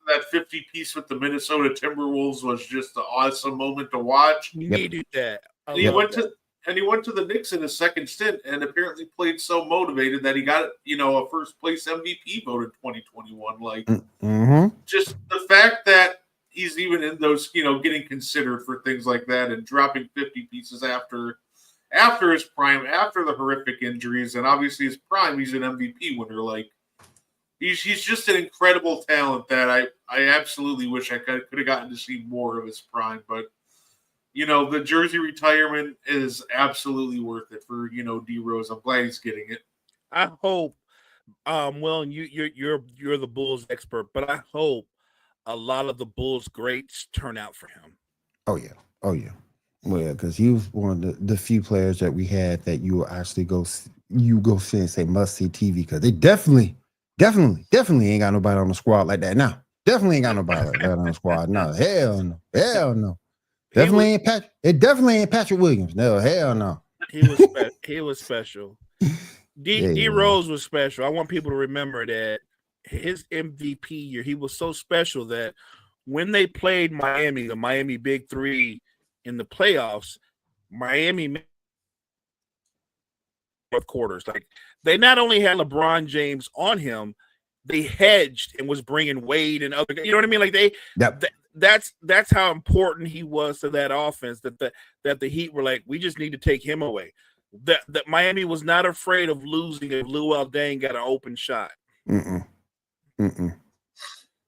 That 50-piece with the Minnesota Timberwolves was just an awesome moment to watch. You needed that. And he went to the Knicks in his second stint and apparently played so motivated that he got, a first place MVP vote in 2021. Like, just the fact that he's even in those, getting considered for things like that and dropping 50 pieces after his prime, after the horrific injuries, and obviously his prime, he's an MVP winner. Like, He's just an incredible talent that I absolutely wish I could have gotten to see more of his prime. But, the jersey retirement is absolutely worth it for, D Rose. I'm glad he's getting it. I hope, Will, and you're the Bulls expert, but I hope a lot of the Bulls greats turn out for him. Oh yeah. Well, yeah, because he was one of the few players that we had that you will actually go see and say must see TV, because they definitely ain't got nobody on the squad like that now. Definitely ain't got nobody like that on the squad. No, hell no. It definitely ain't Patrick Williams. No, hell no. He was special. D Rose was special. I want people to remember that his MVP year, he was so special that when they played Miami, the Miami Big Three in the playoffs, Miami fourth quarters. Like, they not only had LeBron James on him, they hedged and was bringing Wade and other. You know what I mean? Like that's how important he was to that offense. That the Heat were like, we just need to take him away. That Miami was not afraid of losing if Luol Deng got an open shot.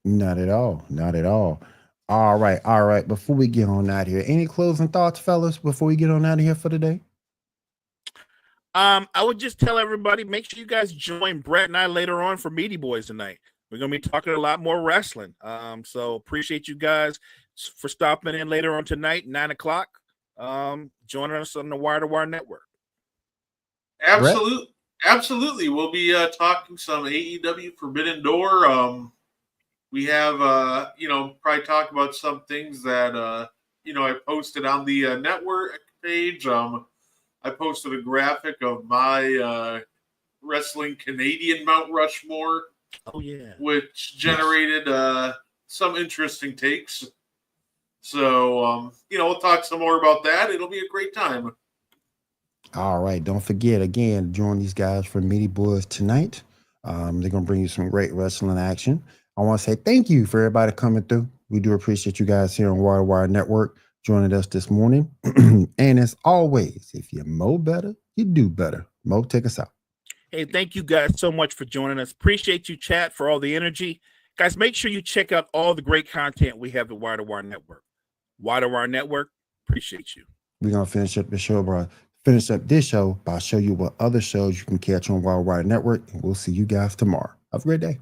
Not at all. All right. Before we get on out here, any closing thoughts, fellas, before we get on out of here for today? I would just tell everybody, make sure you guys join Brett and I later on for Meaty Boys tonight. We're going to be talking a lot more wrestling. So appreciate you guys for stopping in later on tonight, 9:00. Joining us on the Wire to Wire Network. Absolutely. We'll be talking some AEW Forbidden Door. We have, probably talk about some things that, I posted on the network page. I posted a graphic of my wrestling Canadian Mount Rushmore. Oh, yeah. Which generated some interesting takes. So, we'll talk some more about that. It'll be a great time. All right. Don't forget, again, join these guys for Meaty Boys tonight. They're going to bring you some great wrestling action. I want to say thank you for everybody coming through. We do appreciate you guys here on Wire to Wire Network joining us this morning. And as always, if you mow better, you do better. Mo, take us out. Hey, thank you guys so much for joining us. Appreciate you, chat, for all the energy. Guys, make sure you check out all the great content we have at Wire to Wire Network. Wire to Wire Network, appreciate you. We're going to finish up this show by showing you what other shows you can catch on Wire to Wire Network, and we'll see you guys tomorrow. Have a great day.